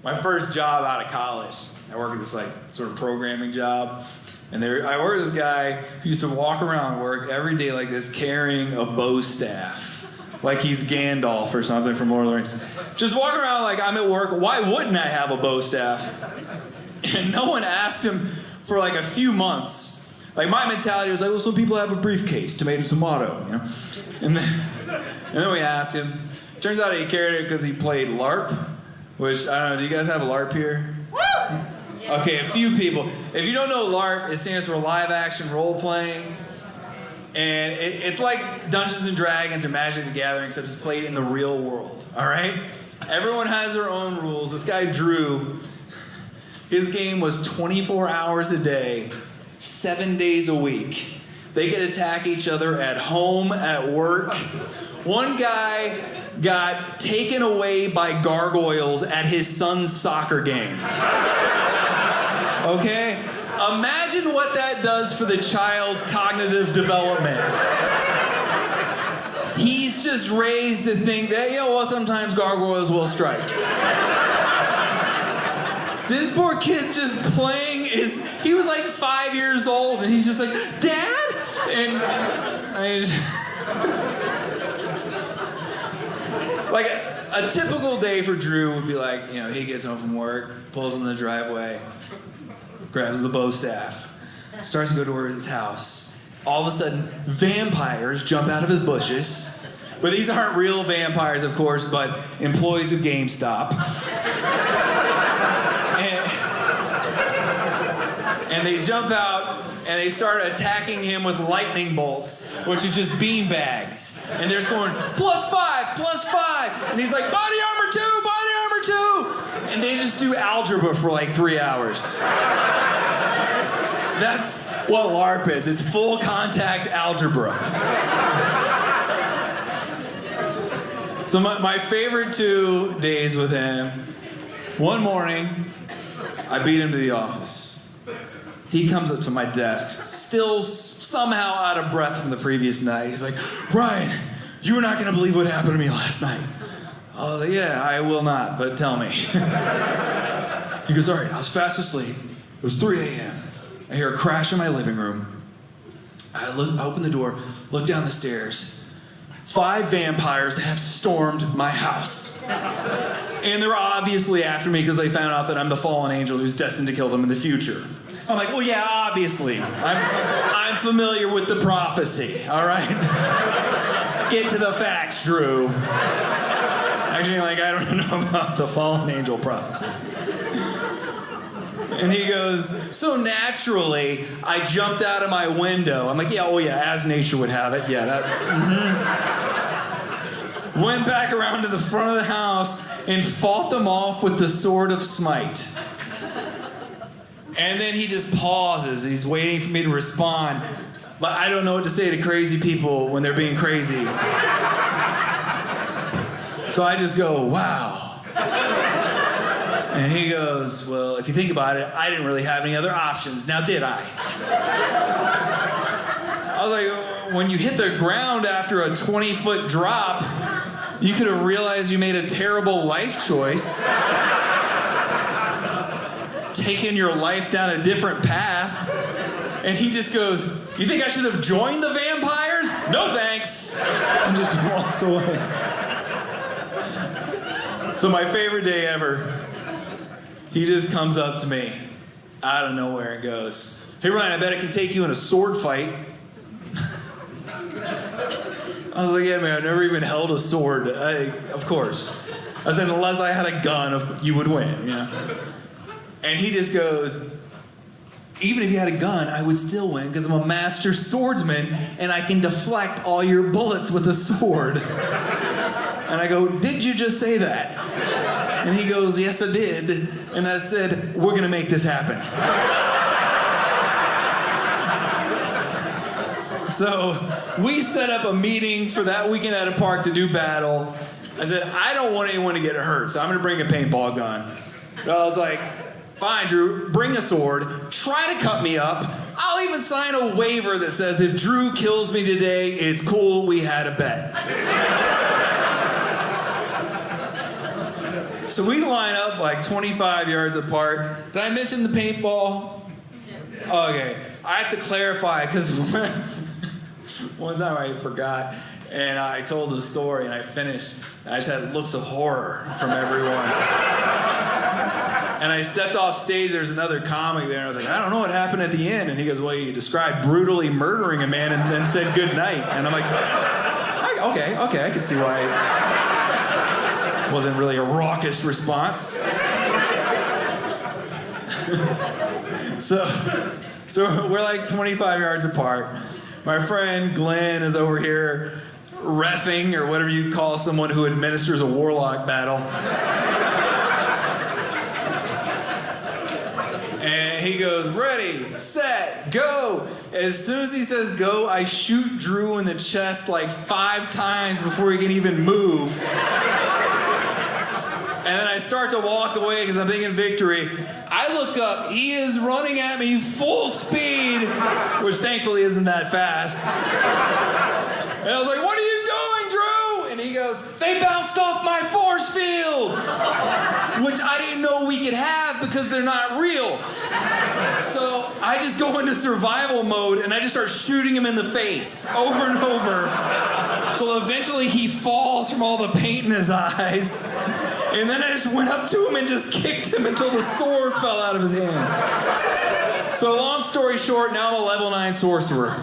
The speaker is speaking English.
my first job out of college, I worked at this like sort of programming job. And I worked with this guy who used to walk around work every day like this carrying a bow staff. Like he's Gandalf or something from Lord of the Rings. Just walking around like I'm at work. Why wouldn't I have a bow staff? And no one asked him for like a few months. Like my mentality was like, well, some people have a briefcase, tomato, tomato, you know? And then we asked him. Turns out he carried it because he played LARP, which, I don't know, do you guys have a LARP here? Okay, a few people. If you don't know LARP, it stands for live action role playing. And it's like Dungeons and Dragons or Magic the Gathering, except it's played in the real world, all right? Everyone has their own rules. This guy, Drew, his game was 24 hours a day, 7 days a week. They could attack each other at home, at work. One guy got taken away by gargoyles at his son's soccer game. Okay? Imagine what that does for the child's cognitive development. He's just raised to think that, sometimes gargoyles will strike. This poor kid's just playing he was like 5 years old and he's just like, Dad? And like a typical day for Drew would be like, he gets home from work, pulls in the driveway, grabs the bow staff, starts to go toward his house. All of a sudden, vampires jump out of his bushes. But these aren't real vampires, of course, but employees of GameStop. And they jump out and they start attacking him with lightning bolts, which are just bean bags. And they're just going, +5, +5. And he's like, body armor 2, body armor 2. And they just do algebra for like 3 hours. That's what LARP is. It's full contact algebra. So my favorite 2 days with him, one morning, I beat him to the office. He comes up to my desk, still somehow out of breath from the previous night. He's like, Ryan, you are not going to believe what happened to me last night. I was like, yeah, I will not, but tell me. He goes, all right, I was fast asleep. It was 3 a.m. I hear a crash in my living room. I open the door, look down the stairs. 5 vampires have stormed my house. And they're obviously after me because they found out that I'm the fallen angel who's destined to kill them in the future. I'm like, well, yeah, obviously. I'm familiar with the prophecy, all right? Get to the facts, Drew. Actually, I don't know about the fallen angel prophecy. And he goes, so naturally, I jumped out of my window. I'm like, yeah, as nature would have it. Yeah, that. Mm-hmm. Went back around to the front of the house and fought them off with the sword of smite. And then he just pauses. He's waiting for me to respond. But I don't know what to say to crazy people when they're being crazy. So I just go, wow. And he goes, well, if you think about it, I didn't really have any other options. Now, did I? I was like, when you hit the ground after a 20-foot drop, you could have realized you made a terrible life choice. Taking your life down a different path. And he just goes, you think I should have joined the vampires? No thanks. And just walks away. So my favorite day ever, he just comes up to me out of nowhere and goes, hey Ryan, I bet I can take you in a sword fight. I was like, yeah man, I've never even held a sword. Of course. I said, unless I had a gun, you would win, And he just goes, even if you had a gun, I would still win because I'm a master swordsman and I can deflect all your bullets with a sword. And I go, did you just say that? And he goes, yes, I did. And I said, we're going to make this happen. So we set up a meeting for that weekend at a park to do battle. I said, I don't want anyone to get hurt, so I'm going to bring a paintball gun. But I was like, fine, Drew, bring a sword. Try to cut me up. I'll even sign a waiver that says if Drew kills me today, it's cool, we had a bet. So we line up like 25 yards apart. Did I mention the paintball? Okay, I have to clarify because one time I forgot and I told the story and I finished. And I just had looks of horror from everyone. And I stepped off stage, there's another comic there, and I was like, I don't know what happened at the end. And he goes, well, you described brutally murdering a man and then said good night. And I'm like, okay, I can see why it wasn't really a raucous response. So we're like 25 yards apart. My friend Glenn is over here reffing, or whatever you call someone who administers a warlock battle. And he goes, ready, set, go. As soon as he says go, I shoot Drew in the chest like 5 times before he can even move. And then I start to walk away because I'm thinking victory. I look up, he is running at me full speed, which thankfully isn't that fast. And I was like, what are you doing, Drew? And he goes, they bounced off my force field, which I didn't know we could have because they're not real. So I just go into survival mode and I just start shooting him in the face over and over until eventually he falls from all the paint in his eyes. And then I just went up to him and just kicked him until the sword fell out of his hand. So long story short, now I'm a level 9 sorcerer.